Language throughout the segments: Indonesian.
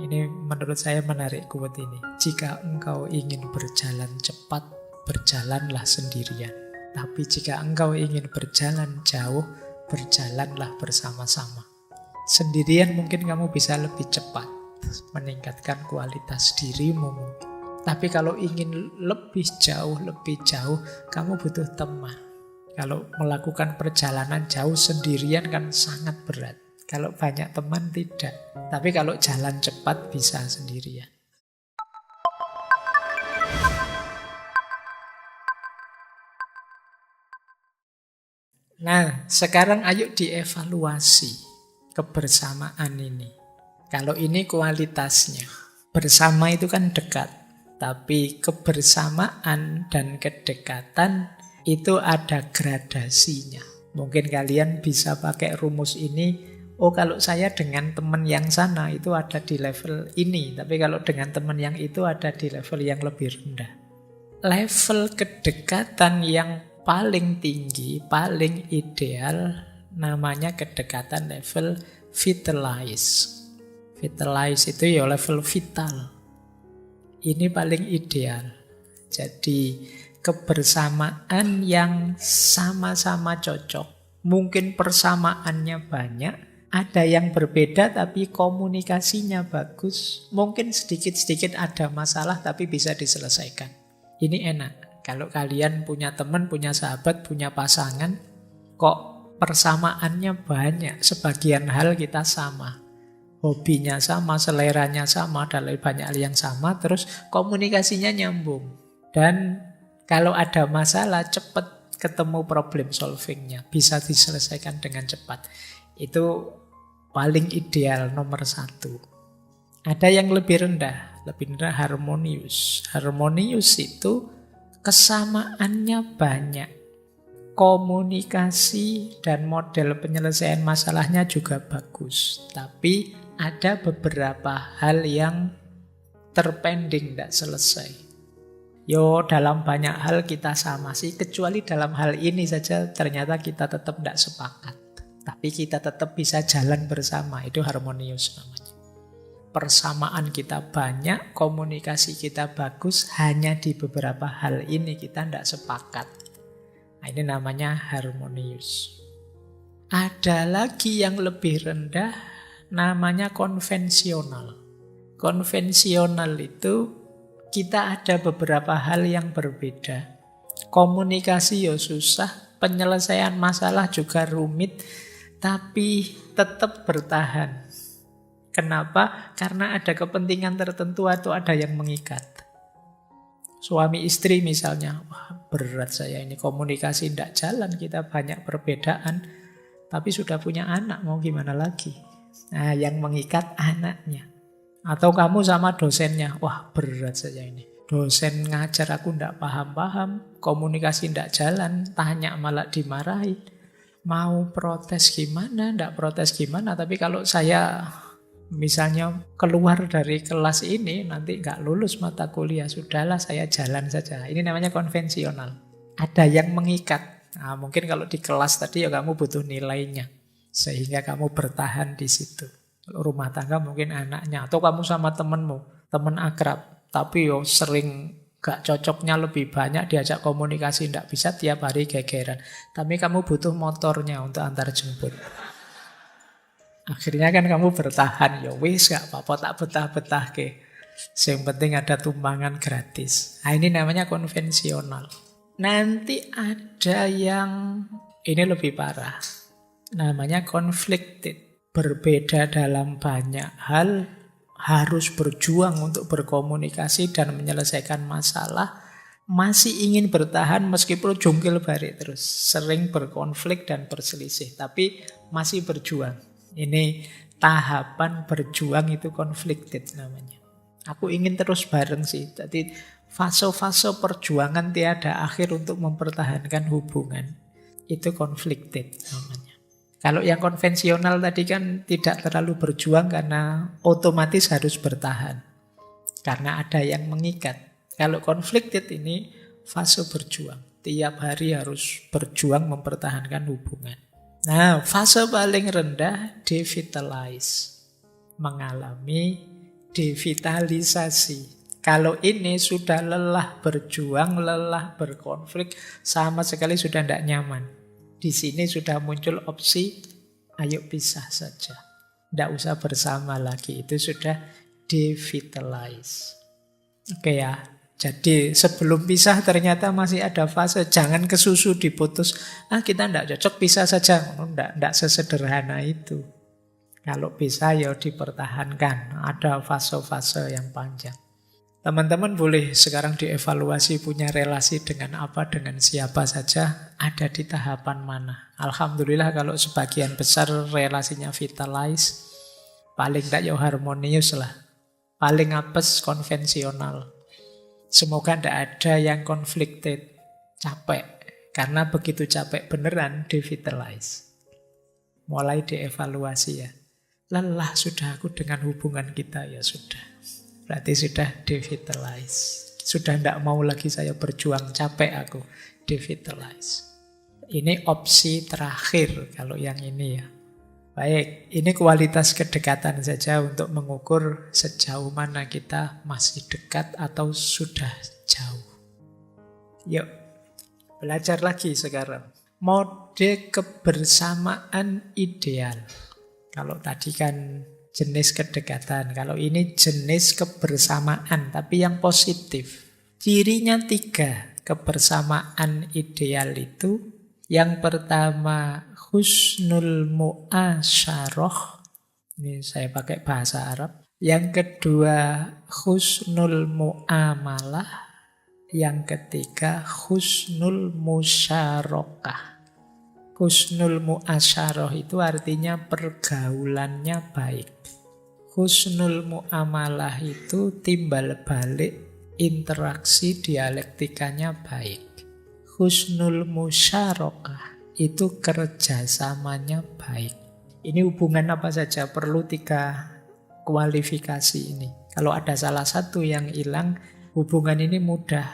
Ini menurut saya menarik quote ini. Jika engkau ingin berjalan cepat, berjalanlah sendirian. Tapi jika engkau ingin berjalan jauh, berjalanlah bersama-sama. Sendirian mungkin kamu bisa lebih cepat, meningkatkan kualitas dirimu mungkin. Tapi kalau ingin lebih jauh, kamu butuh teman. Kalau melakukan perjalanan jauh sendirian kan sangat berat. Kalau banyak teman tidak. Tapi kalau jalan cepat bisa sendirian. Nah, sekarang ayo dievaluasi kebersamaan ini. Kalau ini kualitasnya. Bersama itu kan dekat. Tapi kebersamaan dan kedekatan itu ada gradasinya. Mungkin kalian bisa pakai rumus ini. Oh, kalau saya dengan teman yang sana itu ada di level ini. Tapi kalau dengan teman yang itu ada di level yang lebih rendah. Level kedekatan yang paling tinggi, paling ideal, namanya kedekatan level vitalize. Vitalize itu ya level vital. Ini paling ideal. Jadi kebersamaan yang sama-sama cocok. Mungkin persamaannya banyak. Ada yang berbeda tapi komunikasinya bagus. Mungkin sedikit-sedikit ada masalah tapi bisa diselesaikan. Ini enak. Kalau kalian punya teman, punya sahabat, punya pasangan, kok persamaannya banyak. Sebagian hal kita sama. Hobinya sama, seleranya sama, dan banyak hal yang sama. Terus komunikasinya nyambung. Dan kalau ada masalah, cepat ketemu problem solvingnya. Bisa diselesaikan dengan cepat. Itu paling ideal nomor 1. Ada yang lebih rendah harmonius. Harmonius itu kesamaannya banyak. Komunikasi dan model penyelesaian masalahnya juga bagus. Tapi ada beberapa hal yang terpending, tidak selesai. Yo, dalam banyak hal kita sama sih, kecuali dalam hal ini saja ternyata kita tetap tidak sepakat. Tapi kita tetap bisa jalan bersama, itu harmonius namanya. Persamaan kita banyak, komunikasi kita bagus, hanya di beberapa hal ini kita tidak sepakat. Nah, ini namanya harmonius. Ada lagi yang lebih rendah, namanya konvensional. Konvensional itu kita ada beberapa hal yang berbeda. Komunikasi ya susah, penyelesaian masalah juga rumit, tapi tetap bertahan. Kenapa? Karena ada kepentingan tertentu atau ada yang mengikat. Suami istri misalnya, wah berat saya ini komunikasi tidak jalan, kita banyak perbedaan, tapi sudah punya anak, mau gimana lagi? Nah, yang mengikat anaknya. Atau kamu sama dosennya, wah berat saya ini. Dosen ngajar aku tidak paham-paham, komunikasi tidak jalan, tanya malah dimarahin. Mau protes gimana, tidak protes gimana, tapi kalau saya misalnya keluar dari kelas ini, nanti nggak lulus mata kuliah, sudahlah saya jalan saja. Ini namanya konvensional. Ada yang mengikat. Nah, mungkin kalau di kelas tadi ya kamu butuh nilainya, sehingga kamu bertahan di situ. Kalau rumah tangga mungkin anaknya, atau kamu sama temanmu, teman akrab, tapi yo sering gak cocoknya lebih banyak, diajak komunikasi tidak bisa, tiap hari gegeran. Tapi kamu butuh motornya untuk antar jemput. Akhirnya kan kamu bertahan, ya wis gak apa-apa, tak betah-betah ke. Yang penting ada tumpangan gratis. Nah, ini namanya konvensional. Nanti ada yang ini lebih parah. Namanya conflicted. Berbeda dalam banyak hal, harus berjuang untuk berkomunikasi dan menyelesaikan masalah, masih ingin bertahan meskipun jungkil balik terus, sering berkonflik dan berselisih, tapi masih berjuang. Ini tahapan berjuang, itu conflicted namanya. Aku ingin terus bareng sih. Jadi fase-fase perjuangan tiada akhir untuk mempertahankan hubungan, itu conflicted namanya. Kalau yang konvensional tadi kan tidak terlalu berjuang karena otomatis harus bertahan. Karena ada yang mengikat. Kalau conflicted ini fase berjuang. Tiap hari harus berjuang mempertahankan hubungan. Nah, fase paling rendah devitalize. Mengalami devitalisasi. Kalau ini sudah lelah berjuang, lelah berkonflik, sama sekali sudah tidak nyaman. Di sini sudah muncul opsi, ayo pisah saja. Tidak usah bersama lagi, itu sudah devitalize. Oke ya, jadi sebelum pisah ternyata masih ada fase, jangan kesusu diputus. Kita tidak cocok, pisah saja. Tidak sesederhana itu. Kalau bisa ya dipertahankan, ada fase-fase yang panjang. Teman-teman boleh sekarang dievaluasi punya relasi dengan apa, dengan siapa saja, ada di tahapan mana. Alhamdulillah kalau sebagian besar relasinya vitalize, paling tidak ya harmonius lah. Paling apes konvensional. Semoga tidak ada yang conflicted, capek. Karena begitu capek beneran devitalize. Mulai dievaluasi ya. Lelah sudah aku dengan hubungan kita, ya sudah. Berarti sudah devitalize. Sudah tidak mau lagi saya berjuang, capek aku. Devitalize. Ini opsi terakhir kalau yang ini ya. Baik, ini kualitas kedekatan saja untuk mengukur sejauh mana kita masih dekat atau sudah jauh. Yuk, belajar lagi sekarang. Mode kebersamaan ideal. Kalau tadi kan jenis kedekatan. Kalau ini jenis kebersamaan, tapi yang positif. Cirinya 3 kebersamaan ideal itu. Yang pertama, husnul mu'asyarah. Ini saya pakai bahasa Arab. Yang kedua, husnul mu'amalah. Yang ketiga, husnul musyarakah. Husnul mu'asyarah itu artinya pergaulannya baik. Husnul mu'amalah itu timbal balik interaksi dialektikanya baik. Husnul musyarakah itu kerjasamanya baik. Ini hubungan apa saja, perlu 3 kualifikasi ini. Kalau ada salah satu yang hilang, hubungan ini mudah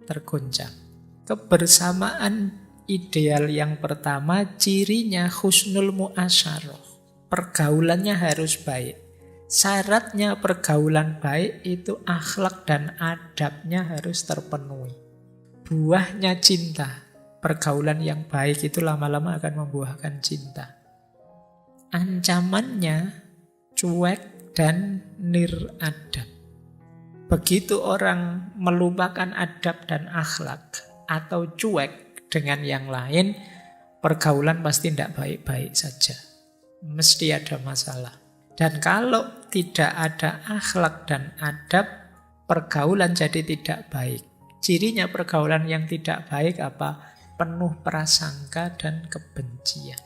tergoncang. Kebersamaan ideal yang pertama, cirinya husnul mu'asyarah. Pergaulannya harus baik. Syaratnya pergaulan baik itu akhlak dan adabnya harus terpenuhi. Buahnya cinta. Pergaulan yang baik itu lama-lama akan membuahkan cinta. Ancamannya cuek dan niradab. Begitu orang melupakan adab dan akhlak atau cuek dengan yang lain, pergaulan pasti tidak baik-baik saja. Mesti ada masalah. Dan kalau tidak ada akhlak dan adab, pergaulan jadi tidak baik. Cirinya pergaulan yang tidak baik apa? Penuh prasangka dan kebencian.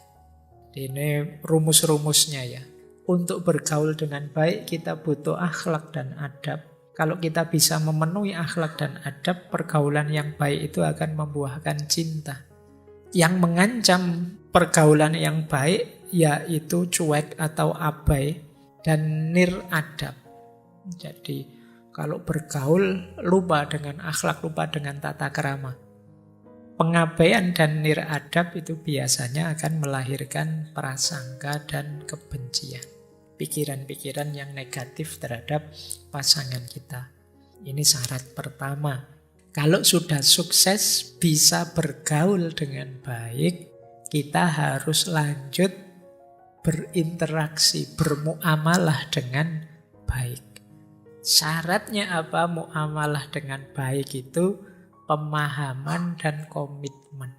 Ini rumus-rumusnya ya. Untuk bergaul dengan baik kita butuh akhlak dan adab. Kalau kita bisa memenuhi akhlak dan adab, pergaulan yang baik itu akan membuahkan cinta. Yang mengancam pergaulan yang baik yaitu cuek atau abai dan niradab. Jadi kalau bergaul lupa dengan akhlak, lupa dengan tata krama. Pengabaian dan niradab itu biasanya akan melahirkan prasangka dan kebencian. Pikiran-pikiran yang negatif terhadap pasangan kita. Ini syarat pertama. Kalau sudah sukses bisa bergaul dengan baik, kita harus lanjut berinteraksi, bermuamalah dengan baik. Syaratnya apa muamalah dengan baik itu? Pemahaman dan komitmen.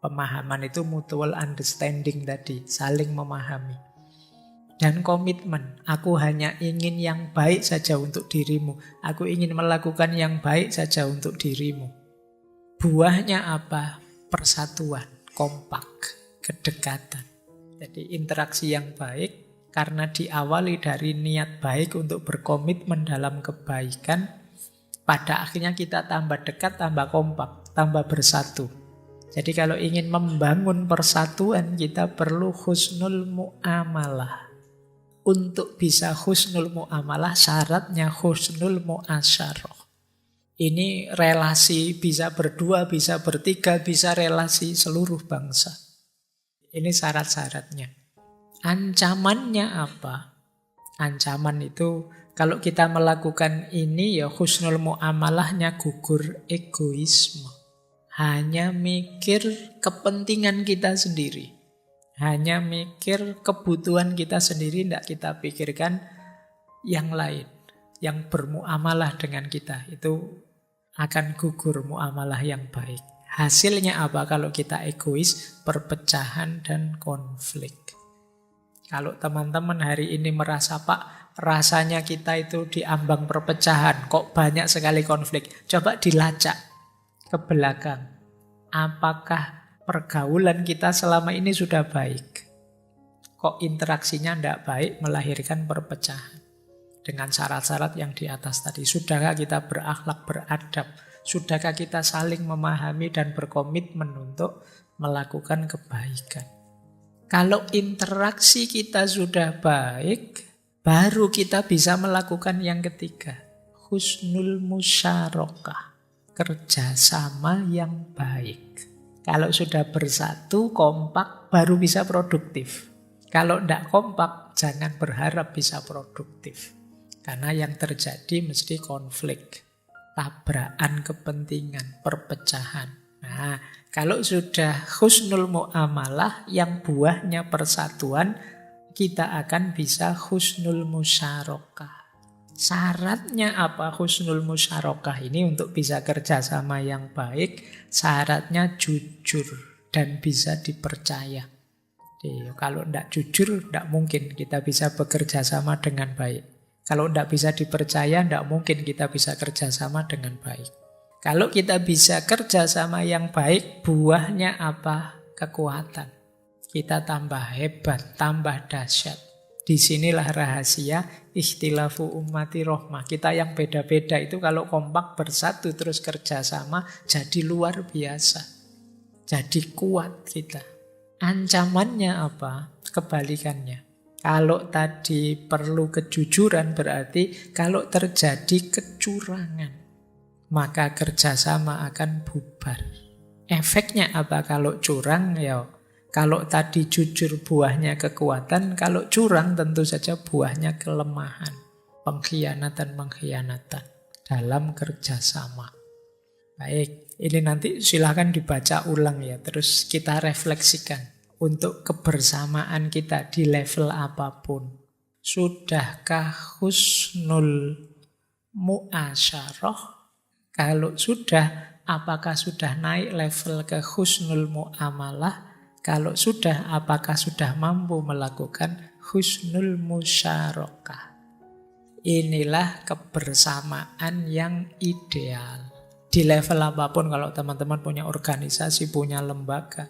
Pemahaman itu mutual understanding tadi, saling memahami. Dan komitmen, aku hanya ingin yang baik saja untuk dirimu. Aku ingin melakukan yang baik saja untuk dirimu. Buahnya apa? Persatuan, kompak, kedekatan. Jadi interaksi yang baik karena diawali dari niat baik untuk berkomitmen dalam kebaikan. Pada akhirnya kita tambah dekat, tambah kompak, tambah bersatu. Jadi kalau ingin membangun persatuan kita perlu husnul mu'amalah. Untuk bisa husnul mu'amalah syaratnya husnul mu'asyarah. Ini relasi bisa berdua, bisa bertiga, bisa relasi seluruh bangsa. Ini syarat-syaratnya. Ancamannya apa? Ancaman itu kalau kita melakukan ini ya husnul muamalahnya gugur egoisme. Hanya mikir kepentingan kita sendiri. Hanya mikir kebutuhan kita sendiri, tidak kita pikirkan yang lain. Yang bermuamalah dengan kita. Itu akan gugur muamalah yang baik. Hasilnya apa kalau kita egois? Perpecahan dan konflik. Kalau teman-teman hari ini merasa, Pak, rasanya kita itu diambang perpecahan, kok banyak sekali konflik. Coba dilacak ke belakang. Apakah pergaulan kita selama ini sudah baik? Kok interaksinya tidak baik, melahirkan perpecahan? Dengan syarat-syarat yang di atas tadi. Sudahkah kita berakhlak, beradab? Sudahkah kita saling memahami dan berkomitmen untuk melakukan kebaikan? Kalau interaksi kita sudah baik, baru kita bisa melakukan yang ketiga. Husnul musyarakah. Kerjasama yang baik. Kalau sudah bersatu, kompak, baru bisa produktif. Kalau tidak kompak, jangan berharap bisa produktif. Karena yang terjadi mesti konflik. Tabrakan kepentingan, perpecahan. Nah, kalau sudah husnul muamalah yang buahnya persatuan, kita akan bisa husnul musyarakah. Syaratnya apa husnul musyarakah ini untuk bisa kerjasama yang baik? Syaratnya jujur dan bisa dipercaya. Jadi, kalau tidak jujur, tidak mungkin kita bisa bekerja sama dengan baik. Kalau tidak bisa dipercaya, tidak mungkin kita bisa kerjasama dengan baik. Kalau kita bisa kerjasama yang baik, buahnya apa? Kekuatan. Kita tambah hebat, tambah dahsyat. Disinilah rahasia ikhtilafu ummati rohmah. Kita yang beda-beda itu kalau kompak bersatu terus kerjasama, jadi luar biasa. Jadi kuat kita. Ancamannya apa? Kebalikannya. Kalau tadi perlu kejujuran berarti kalau terjadi kecurangan, maka kerjasama akan bubar. Efeknya apa kalau curang? Ya, kalau tadi jujur buahnya kekuatan, kalau curang tentu saja buahnya kelemahan. Pengkhianatan dalam kerjasama. Baik, ini nanti silakan dibaca ulang ya, terus kita refleksikan. Untuk kebersamaan kita di level apapun. Sudahkah husnul muasyarah? Kalau sudah, apakah sudah naik level ke husnul muamalah? Kalau sudah, apakah sudah mampu melakukan husnul musyarakah? Inilah kebersamaan yang ideal. Di level apapun, kalau teman-teman punya organisasi, punya lembaga,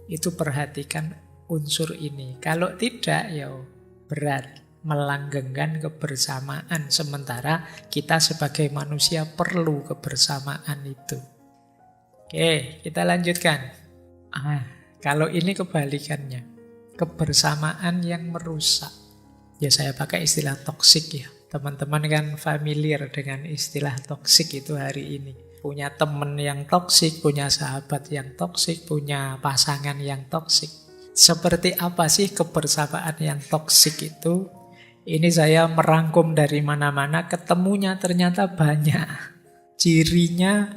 itu perhatikan unsur ini. Kalau tidak, ya berat melanggengkan kebersamaan. Sementara kita sebagai manusia perlu kebersamaan itu. Oke, kita lanjutkan. Kalau ini kebalikannya. Kebersamaan yang merusak. Ya saya pakai istilah toksik ya. Teman-teman kan familiar dengan istilah toksik itu hari ini. Punya teman yang toksik, punya sahabat yang toksik, punya pasangan yang toksik. Seperti apa sih kebersamaan yang toksik itu? Ini saya merangkum dari mana-mana, ketemunya ternyata banyak. Cirinya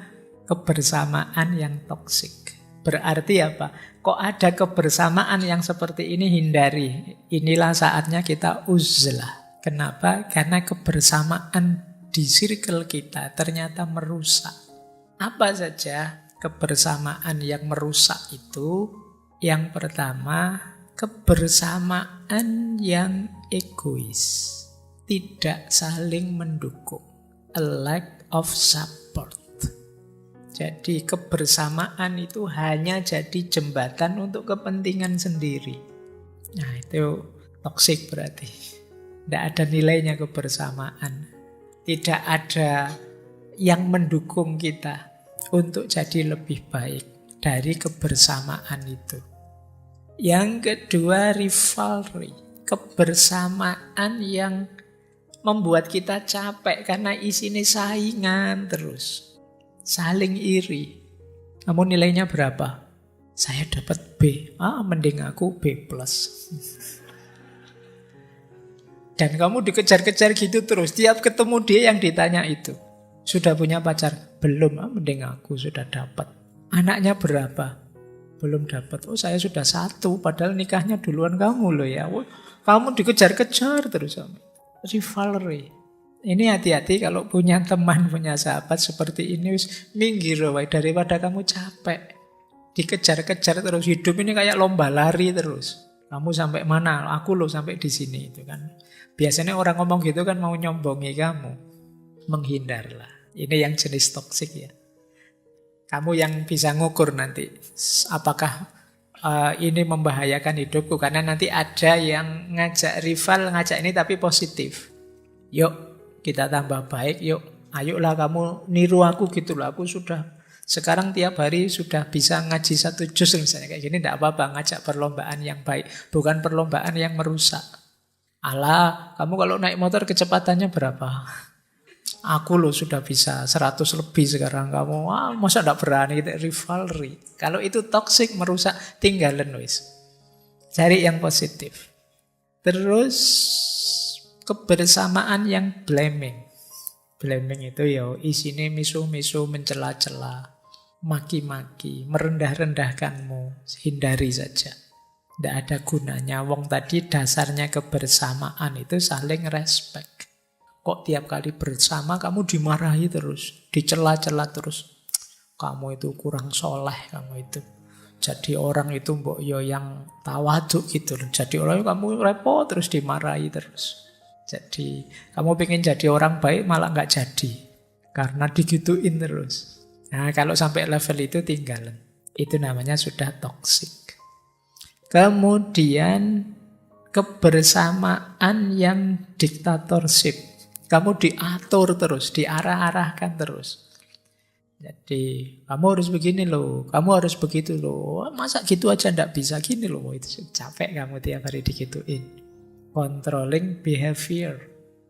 kebersamaan yang toksik. Berarti apa? Kok ada kebersamaan yang seperti ini, hindari. Inilah saatnya kita uzlah. Kenapa? Karena kebersamaan di circle kita ternyata merusak. Apa saja kebersamaan yang merusak itu? Yang pertama, kebersamaan yang egois. Tidak saling mendukung. A lack of support. Jadi kebersamaan itu hanya jadi jembatan untuk kepentingan sendiri. Nah itu toksik berarti. Tidak ada nilainya kebersamaan. Tidak ada yang mendukung kita untuk jadi lebih baik dari kebersamaan itu. Yang kedua, rivalry. Kebersamaan yang membuat kita capek karena isinya saingan terus. Saling iri. Kamu nilainya berapa? Saya dapat B. Mending aku B+. Dan kamu dikejar-kejar gitu terus. Tiap ketemu dia yang ditanya itu. Sudah punya pacar? Belum. Mending aku sudah dapat. Anaknya berapa? Belum dapat. Oh saya sudah 1. Padahal nikahnya duluan kamu loh ya. Oh, kamu dikejar-kejar terus. Rivalry. Ini hati-hati kalau punya teman, punya sahabat seperti ini. Minggir woy, daripada kamu capek. Dikejar-kejar terus. Hidup ini kayak lomba lari terus. Kamu sampai mana? Aku loh sampai di sini itu kan. Biasanya orang ngomong gitu kan mau nyombongi kamu. Menghindarlah. Ini yang jenis toksik ya. Kamu yang bisa ngukur nanti apakah ini membahayakan hidupku. Karena nanti ada yang ngajak rival, ngajak ini tapi positif. Yuk kita tambah baik, yuk ayolah kamu niru aku gitu loh. Aku sudah sekarang tiap hari sudah bisa ngaji 1 juz misalnya kayak gini, tidak apa-apa, ngajak perlombaan yang baik, bukan perlombaan yang merusak. Alah, kamu kalau naik motor kecepatannya berapa? Aku loh sudah bisa 100 lebih sekarang, kamu masa tidak berani gitu, rivalry. Kalau itu toksik merusak, tinggalin wis. Cari yang positif. Terus kebersamaan yang blaming. Blaming itu ya isinya misu-misu, mencela-cela, maki-maki, merendah-rendahkanmu, hindari saja. Tidak ada gunanya. Wong tadi dasarnya kebersamaan itu saling respect. Kok tiap kali bersama kamu dimarahi terus, dicela-cela terus. Kamu itu kurang soleh, kamu itu. Jadi orang itu mbok yo yang tawaduk gitu loh. Jadi orang kamu repot terus dimarahi terus. Jadi kamu pengen jadi orang baik malah nggak jadi. Karena digituin terus. Nah kalau sampai level itu tinggalan. Itu namanya sudah toksik. Kemudian kebersamaan yang diktatorship. Kamu diatur terus, diarah-arahkan terus. Jadi kamu harus begini loh, kamu harus begitu loh. Masa gitu aja ndak bisa gini loh. Itu capek kamu tiap hari digituin. Controlling behavior.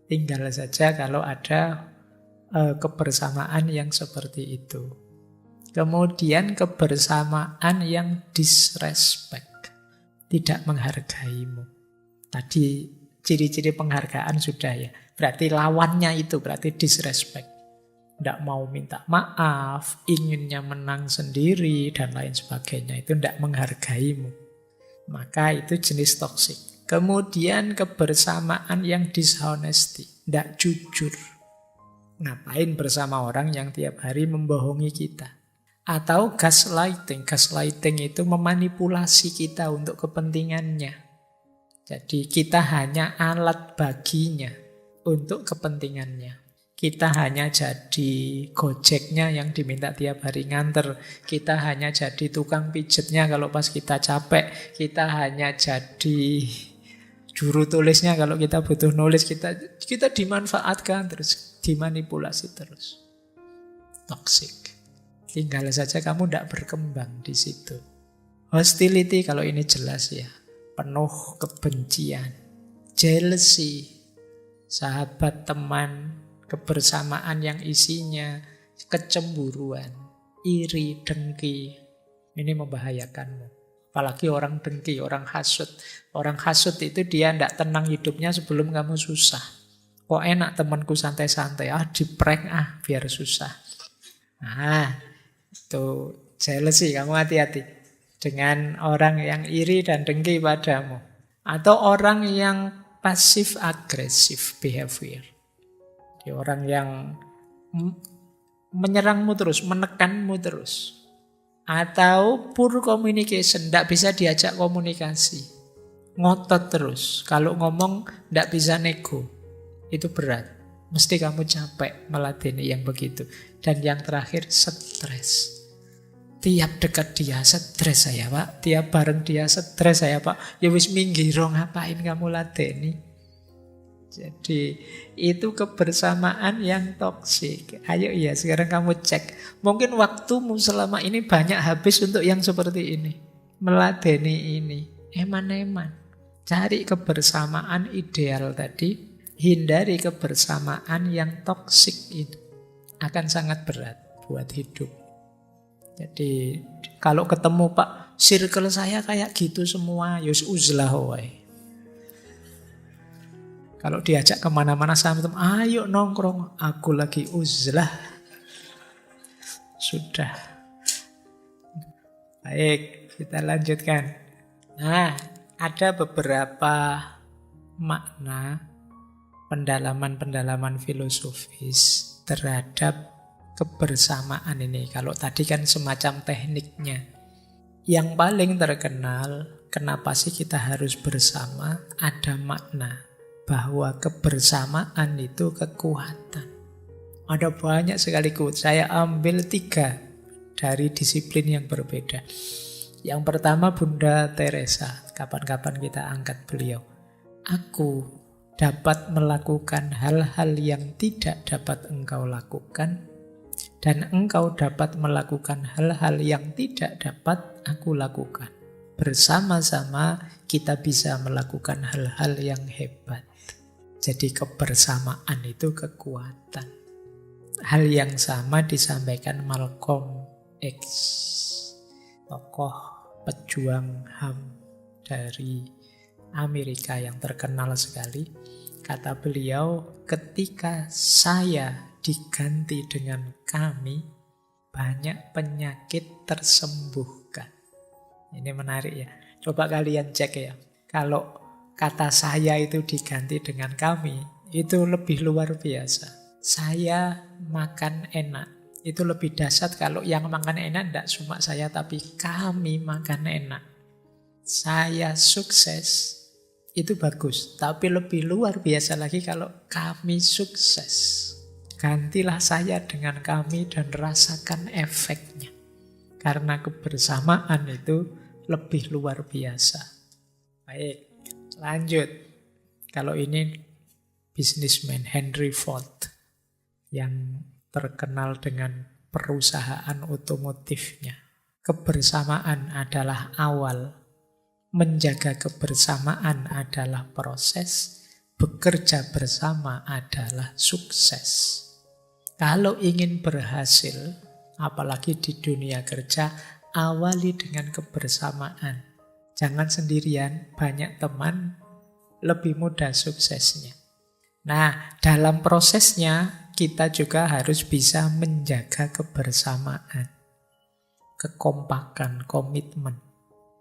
Tinggal saja kalau ada kebersamaan yang seperti itu. Kemudian kebersamaan yang disrespect. Tidak menghargaimu. Tadi ciri-ciri penghargaan sudah ya. Berarti lawannya itu, berarti disrespect. Tidak mau minta maaf, inginnya menang sendiri, dan lain sebagainya. Itu tidak menghargaimu. Maka itu jenis toksik. Kemudian kebersamaan yang dishonesty. Tidak jujur. Ngapain bersama orang yang tiap hari membohongi kita. Atau gaslighting. Gaslighting itu memanipulasi kita untuk kepentingannya. Jadi kita hanya alat baginya untuk kepentingannya. Kita hanya jadi gojeknya yang diminta tiap hari nganter. Kita hanya jadi tukang pijetnya kalau pas kita capek. Kita hanya jadi juru tulisnya kalau kita butuh nulis. Kita dimanfaatkan terus, dimanipulasi terus. Toxic. Tinggal saja kamu tidak berkembang di situ. Hostility kalau ini jelas ya. Penuh kebencian. Jealousy. Sahabat, teman, kebersamaan yang isinya kecemburuan, iri, dengki. Ini membahayakanmu. Apalagi orang dengki, orang hasut. Orang hasut itu dia tidak tenang hidupnya sebelum kamu susah. Kok enak temanku santai-santai, diprank biar susah. Nah, itu jealousy, kamu hati-hati dengan orang yang iri dan dengki padamu. Atau orang yang passive aggressive behavior. Jadi orang yang menyerangmu terus, menekanmu terus. Atau poor communication, tidak bisa diajak komunikasi. Ngotot terus. Kalau ngomong tidak bisa nego. Itu berat. Mesti kamu capek meladeni yang begitu. Dan yang terakhir, stres. Tiap dekat dia stres saya pak. Tiap bareng dia stres saya pak. Ya wis minggiro ngapain kamu ladeni. Jadi itu kebersamaan yang toksik. Ayo ya sekarang kamu cek. Mungkin waktumu selama ini banyak habis untuk yang seperti ini. Meladeni ini. Eman-eman. Cari kebersamaan ideal tadi. Hindari kebersamaan yang toksik ini. Akan sangat berat buat hidup. Jadi kalau ketemu Pak, circle saya kayak gitu semua, yus uzlah wae. Kalau diajak kemana-mana sama teman, ayo nongkrong, aku lagi uzlah. Sudah. Baik, kita lanjutkan. Nah, ada beberapa makna pendalaman-pendalaman filosofis terhadap kebersamaan ini. Kalau tadi kan semacam tekniknya. Yang paling terkenal, kenapa sih kita harus bersama? Ada makna bahwa kebersamaan itu kekuatan. Ada banyak sekali quote. Saya ambil 3 dari disiplin yang berbeda. Yang pertama Bunda Teresa. Kapan-kapan kita angkat beliau. Aku dapat melakukan hal-hal yang tidak dapat engkau lakukan, dan engkau dapat melakukan hal-hal yang tidak dapat aku lakukan. Bersama-sama kita bisa melakukan hal-hal yang hebat. Jadi kebersamaan itu kekuatan. Hal yang sama disampaikan Malcolm X, tokoh pejuang HAM dari Amerika yang terkenal sekali. Kata beliau, ketika saya diganti dengan kami, banyak penyakit tersembuhkan. Ini menarik ya. Coba kalian cek ya. Kalau kata saya itu diganti dengan kami, itu lebih luar biasa. Saya makan enak. Itu lebih dahsyat kalau yang makan enak tidak cuma saya, tapi kami makan enak. Saya sukses, itu bagus. Tapi lebih luar biasa lagi kalau kami sukses. Gantilah saya dengan kami dan rasakan efeknya. Karena kebersamaan itu lebih luar biasa. Baik, lanjut. Kalau ini businessman Henry Ford yang terkenal dengan perusahaan otomotifnya. Kebersamaan adalah awal. Menjaga kebersamaan adalah proses. Bekerja bersama adalah sukses. Kalau ingin berhasil, apalagi di dunia kerja, awali dengan kebersamaan. Jangan sendirian, banyak teman, lebih mudah suksesnya. Nah, dalam prosesnya kita juga harus bisa menjaga kebersamaan, kekompakan, komitmen.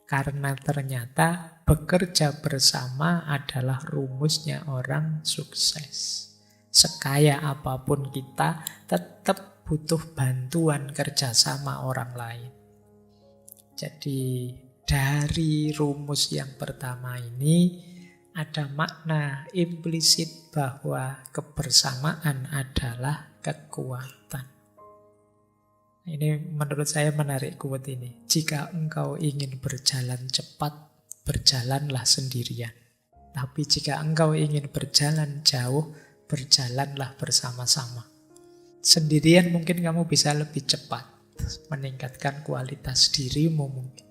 Karena ternyata bekerja bersama adalah rumusnya orang sukses. Sekaya apapun kita, tetap butuh bantuan kerjasama orang lain. Jadi dari rumus yang pertama ini ada makna implisit bahwa kebersamaan adalah kekuatan. Ini menurut saya menarik quote ini. Jika engkau ingin berjalan cepat, berjalanlah sendirian. Tapi jika engkau ingin berjalan jauh, berjalanlah bersama-sama. Sendirian mungkin kamu bisa lebih cepat, meningkatkan kualitas dirimu mungkin.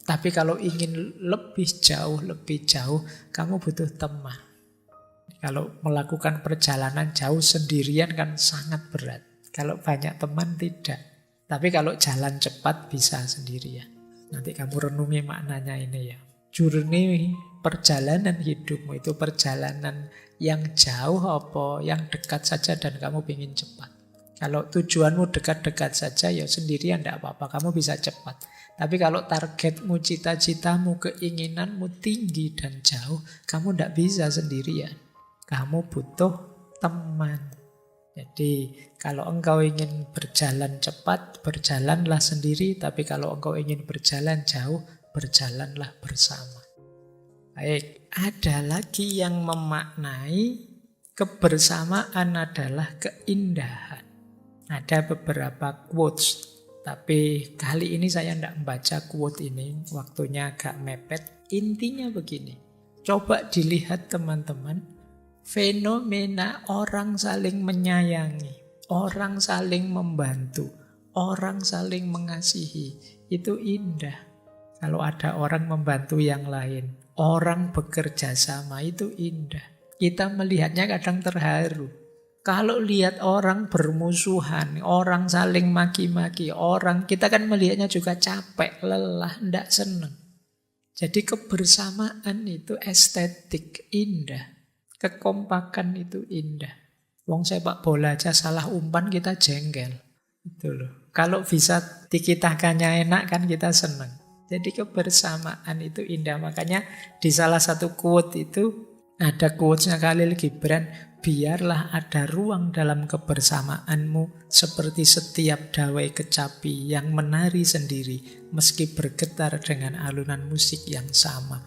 Tapi kalau ingin lebih jauh, kamu butuh teman. Kalau melakukan perjalanan jauh sendirian kan sangat berat. Kalau banyak teman tidak. Tapi kalau jalan cepat bisa sendirian. Nanti kamu renungi maknanya ini ya. Journey, perjalanan hidupmu itu perjalanan yang jauh apa yang dekat saja dan kamu ingin cepat. Kalau tujuanmu dekat-dekat saja ya sendirian tidak apa-apa, kamu bisa cepat. Tapi kalau targetmu, cita-citamu, keinginanmu tinggi dan jauh, kamu tidak bisa sendirian. Kamu butuh teman. Jadi kalau engkau ingin berjalan cepat, berjalanlah sendiri. Tapi kalau engkau ingin berjalan jauh, berjalanlah bersama. Baik, ada lagi yang memaknai kebersamaan adalah keindahan. Ada beberapa quotes, tapi kali ini saya tidak membaca quote ini, waktunya agak mepet. Intinya begini, coba dilihat teman-teman, fenomena orang saling menyayangi, orang saling membantu, orang saling mengasihi, itu indah. Kalau ada orang membantu yang lain, orang bekerja sama, itu indah. Kita melihatnya kadang terharu. Kalau lihat orang bermusuhan, orang saling maki-maki, kita kan melihatnya juga capek, lelah, tidak senang. Jadi kebersamaan itu estetik, indah. Kekompakan itu indah. Wong sepak bola aja salah umpan kita jengkel. Itu loh. Kalau bisa tiki-takanya enak kan kita senang. Jadi kebersamaan itu indah. Makanya di salah satu quote itu ada quotes-nya Khalil Gibran, biarlah ada ruang dalam kebersamaanmu seperti setiap dawai kecapi yang menari sendiri meski bergetar dengan alunan musik yang sama.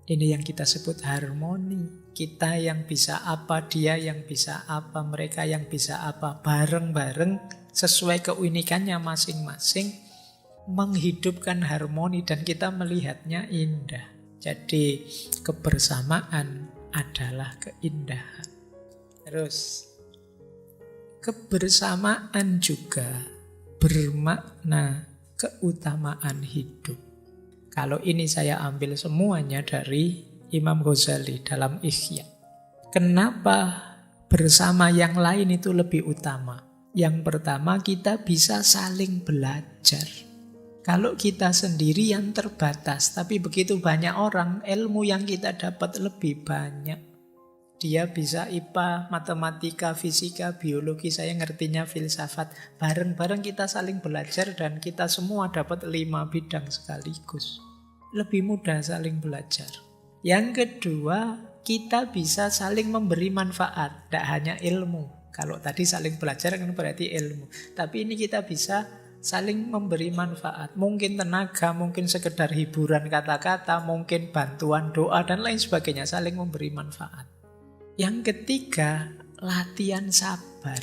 Ini yang kita sebut harmoni. Kita yang bisa apa, dia yang bisa apa, mereka yang bisa apa, bareng-bareng sesuai keunikannya masing-masing, menghidupkan harmoni dan kita melihatnya indah. Jadi kebersamaan adalah keindahan. Terus kebersamaan juga bermakna keutamaan hidup. Kalau ini saya ambil semuanya dari Imam Ghazali dalam Ihya. Kenapa bersama yang lain itu lebih utama? Yang pertama, kita bisa saling belajar. Kalau kita sendirian terbatas, tapi begitu banyak orang, ilmu yang kita dapat lebih banyak. Dia bisa IPA, matematika, fisika, biologi, saya ngertinya filsafat. Bareng-bareng kita saling belajar dan kita semua dapat 5 bidang sekaligus. Lebih mudah saling belajar. Yang kedua, kita bisa saling memberi manfaat, tidak hanya ilmu. Kalau tadi saling belajar kan berarti ilmu. Tapi ini kita bisa saling memberi manfaat. Mungkin tenaga, mungkin sekedar hiburan kata-kata, mungkin bantuan doa dan lain sebagainya. Saling memberi manfaat. Yang ketiga, latihan sabar.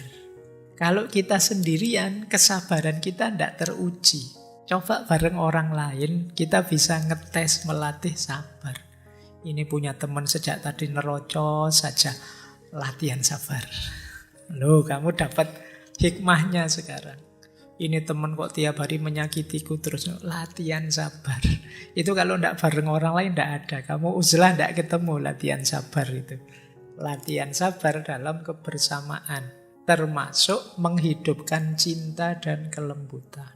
Kalau kita sendirian, kesabaran kita tidak teruji. Coba bareng orang lain, kita bisa ngetes, melatih sabar. Ini punya teman sejak tadi nerocos saja, latihan sabar. Loh, kamu dapat hikmahnya sekarang. Ini teman kok tiap hari menyakitiku terus, latihan sabar. Itu kalau tidak bareng orang lain tidak ada. Kamu uzlah tidak ketemu latihan sabar itu. Latihan sabar dalam kebersamaan, termasuk menghidupkan cinta dan kelembutan.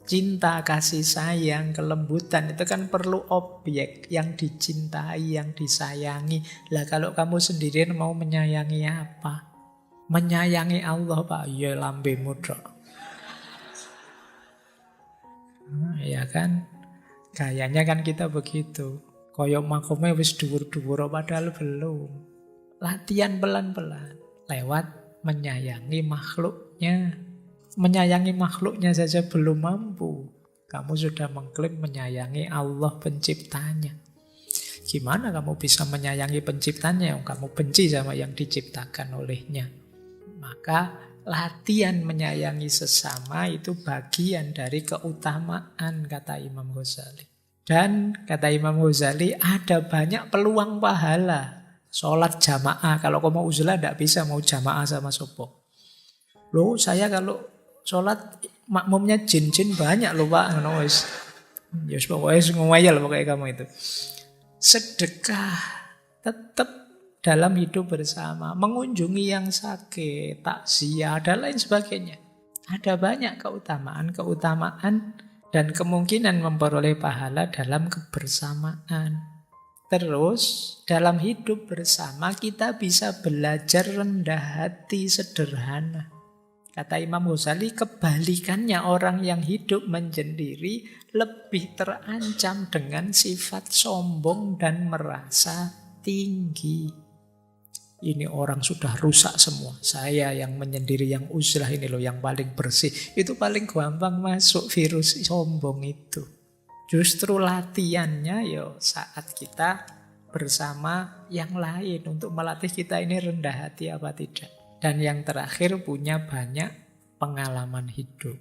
Cinta, kasih sayang, kelembutan itu kan perlu objek yang dicintai, yang disayangi. Lah kalau kamu sendirian mau menyayangi apa? Menyayangi Allah, Pak. Ya lambemu dok. Ya kan? Kayaknya kan kita begitu. Koyok makomnya wis dhuwur-dhuwur padahal belum. Latihan pelan-pelan lewat menyayangi makhluknya. Menyayangi makhluknya saja belum mampu. Kamu sudah mengklaim menyayangi Allah penciptanya. Gimana kamu bisa menyayangi penciptanya yang kamu benci sama yang diciptakan olehnya? Maka latihan menyayangi sesama itu bagian dari keutamaan, kata Imam Ghazali. Dan kata Imam Ghazali ada banyak peluang pahala. Sholat jamaah, kalau kamu mau uzlah tidak bisa mau jamaah sama sopo. Loh saya kalau sholat makmumnya jin-jin banyak loh Pak. Ya pokoknya ngomel pokoknya kamu itu. Sedekah tetap dalam hidup bersama, mengunjungi yang sakit, takziah dan lain sebagainya. Ada banyak keutamaan dan kemungkinan memperoleh pahala dalam kebersamaan. Terus dalam hidup bersama kita bisa belajar rendah hati, sederhana. Kata Imam Ghazali, kebalikannya orang yang hidup menyendiri lebih terancam dengan sifat sombong dan merasa tinggi. Ini orang sudah rusak semua. Saya yang menyendiri, yang uzlah ini loh, yang paling bersih. Itu paling gampang masuk virus sombong itu. Justru latihannya saat kita bersama yang lain untuk melatih kita ini rendah hati apa tidak. Dan yang terakhir punya banyak pengalaman hidup.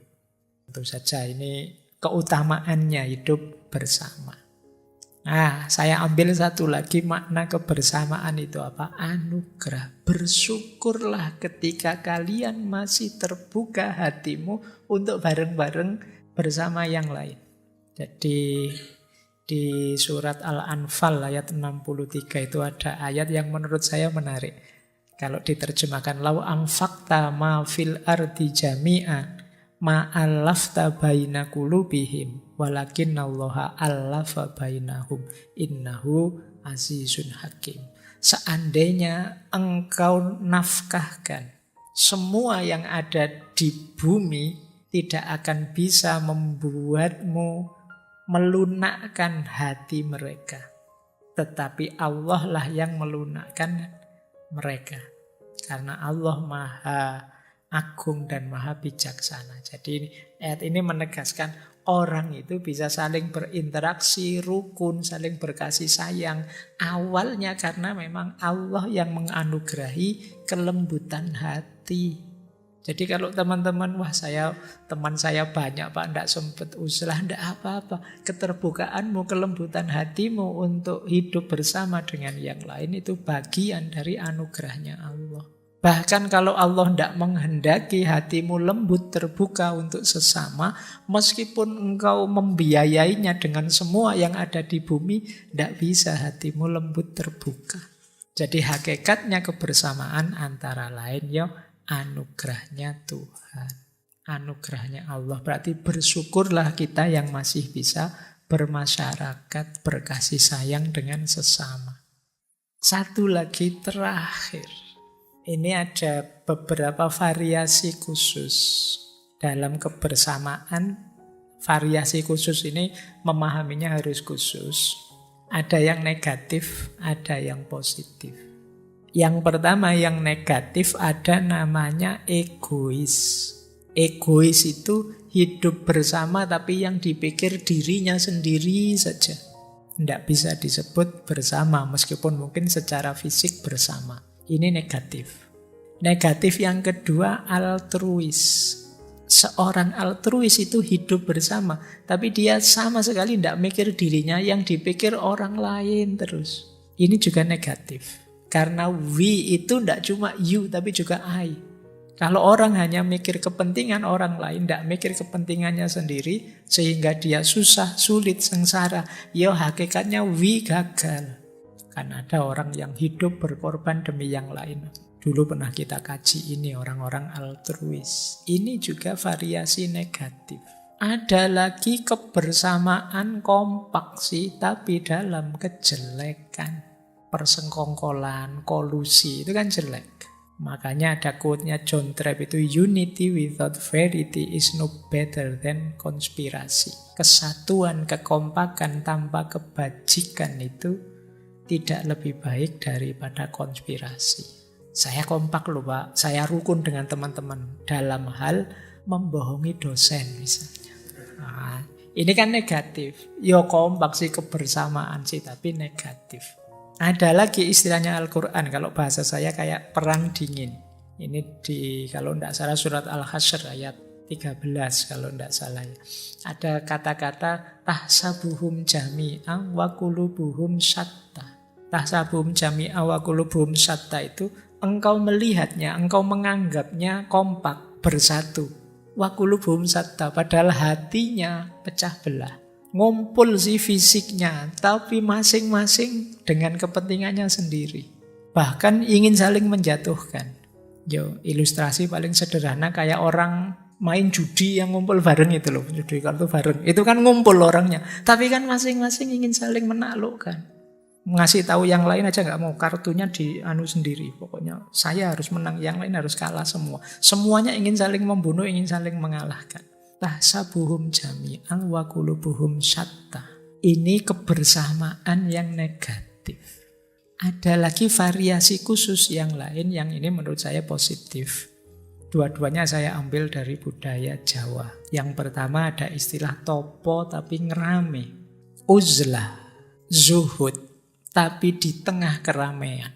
Tentu saja ini keutamaannya hidup bersama. Nah, saya ambil satu lagi makna kebersamaan itu apa? Anugerah. Bersyukurlah ketika kalian masih terbuka hatimu untuk bareng-bareng bersama yang lain. Jadi di surat Al-Anfal ayat 63 itu ada ayat yang menurut saya menarik. Kalau diterjemahkan, lau anfaqta ma fil ardi jami'an ma allafta baina qulubihim walakinnallaha allafa bainahum innahu azizun hakim. seandainya engkau nafkahkan semua yang ada di bumi, tidak akan bisa membuatmu melunakkan hati mereka. Tetapi Allah lah yang melunakkan mereka. Karena Allah Maha Agung dan Maha Bijaksana. Jadi ayat ini menegaskan orang itu bisa saling berinteraksi, rukun, saling berkasih sayang. Awalnya karena memang Allah yang menganugerahi kelembutan hati. Jadi kalau teman-teman, wah teman saya banyak Pak, tidak sempat uzlah, tidak apa-apa. Keterbukaanmu, kelembutan hatimu untuk hidup bersama dengan yang lain itu bagian dari anugerahnya Allah. Bahkan kalau Allah tidak menghendaki hatimu lembut terbuka untuk sesama, meskipun engkau membiayainya dengan semua yang ada di bumi, tidak bisa hatimu lembut terbuka. Jadi hakikatnya kebersamaan antara lain anugerahnya Tuhan, anugerahnya Allah. Berarti bersyukurlah kita yang masih bisa bermasyarakat, berkasih sayang dengan sesama. Satu lagi terakhir. Ini ada beberapa variasi khusus dalam kebersamaan. Variasi khusus ini memahaminya harus khusus. Ada yang negatif, ada yang positif. Yang pertama yang negatif ada namanya egois. Egois itu hidup bersama tapi yang dipikir dirinya sendiri saja. Tidak bisa disebut bersama meskipun mungkin secara fisik bersama. Ini negatif. Negatif yang kedua altruis. Seorang altruis itu hidup bersama tapi dia sama sekali tidak mikir dirinya, yang dipikir orang lain terus. Ini juga negatif. Karena we itu tidak cuma you, tapi juga I. Kalau orang hanya mikir kepentingan orang lain, tidak mikir kepentingannya sendiri, sehingga dia susah, sulit, sengsara, hakikatnya we gagal. Kan ada orang yang hidup berkorban demi yang lain. Dulu pernah kita kaji ini, orang-orang altruis. Ini juga variasi negatif. Ada lagi kebersamaan kompak sih, tapi dalam kejelekan. Persengkongkolan, kolusi, itu kan jelek. Makanya ada quote-nya John Trapp itu, unity without verity is no better than konspirasi. Kesatuan, kekompakan tanpa kebajikan itu tidak lebih baik daripada konspirasi. Saya kompak loh Pak, saya rukun dengan teman-teman dalam hal membohongi dosen misalnya. Nah, ini kan negatif. Kompak sih, kebersamaan sih, tapi negatif. Ada lagi istilahnya Al-Quran, kalau bahasa saya kayak perang dingin. Ini kalau tidak salah surat Al-Hasyr ayat 13 kalau tidak salah ya. Ada kata-kata tahsabuhum jami'an wa qulubuhum syatta. Tahsabuhum jami'an wa qulubuhum syatta itu engkau melihatnya, engkau menganggapnya kompak, bersatu. Wa qulubuhum syatta, padahal hatinya pecah belah. Ngumpul sih fisiknya, tapi masing-masing dengan kepentingannya sendiri. Bahkan ingin saling menjatuhkan. Ilustrasi paling sederhana kayak orang main judi yang ngumpul bareng itu loh. Judi kartu bareng. Itu kan ngumpul orangnya. Tapi kan masing-masing ingin saling menaklukkan. Ngasih tahu yang lain aja nggak mau, kartunya sendiri. Pokoknya saya harus menang, yang lain harus kalah semua. Semuanya ingin saling membunuh, ingin saling mengalahkan. Tahsabuhum jami'an wa qulubuhum syatta. Ini kebersamaan yang negatif. Ada lagi variasi khusus yang lain yang ini menurut saya positif. Dua-duanya saya ambil dari budaya Jawa. Yang pertama ada istilah topo tapi ngerame. Uzlah, zuhud, tapi di tengah keramaian.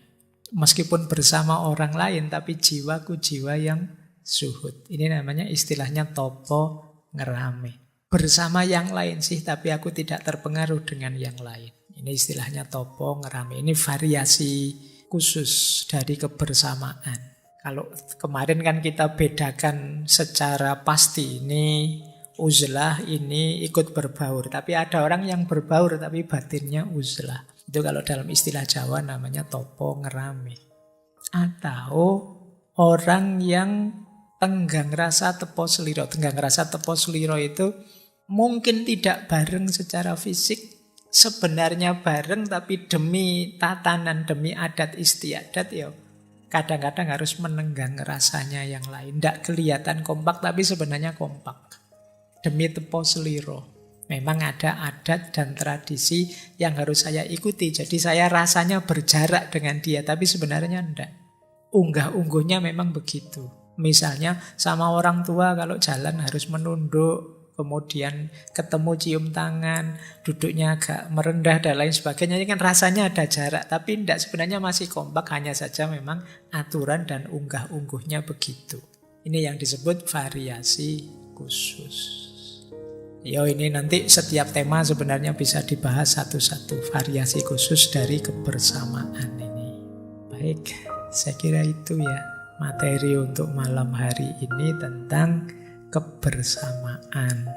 Meskipun bersama orang lain tapi jiwaku jiwa yang zuhud. Ini namanya istilahnya topo ngerame. Bersama yang lain sih, tapi aku tidak terpengaruh dengan yang lain. Ini istilahnya topo ngerame. Ini variasi khusus dari kebersamaan. Kalau kemarin kan kita bedakan secara pasti, ini uzlah, ini ikut berbaur. Tapi ada orang yang berbaur tapi batinnya uzlah. Itu kalau dalam istilah Jawa namanya topo ngerame. Atau orang yang tenggang rasa tepo seliro. Tenggang rasa tepo seliro itu mungkin tidak bareng secara fisik, sebenarnya bareng tapi demi tatanan, demi adat istiadat ya kadang-kadang harus menenggang rasanya yang lain. Tidak kelihatan kompak tapi sebenarnya kompak. Demi tepo seliro. Memang ada adat dan tradisi yang harus saya ikuti. Jadi saya rasanya berjarak dengan dia tapi sebenarnya tidak. Unggah-ungguhnya memang begitu. Misalnya sama orang tua kalau jalan harus menunduk, kemudian ketemu cium tangan, duduknya agak merendah dan lain sebagainya. Ini kan rasanya ada jarak, tapi tidak, sebenarnya masih kompak, hanya saja memang aturan dan unggah-ungguhnya begitu. Ini yang disebut variasi khusus. Yo, ini nanti setiap tema sebenarnya bisa dibahas satu-satu, variasi khusus dari kebersamaan ini. Baik, saya kira itu ya materi untuk malam hari ini tentang kebersamaan.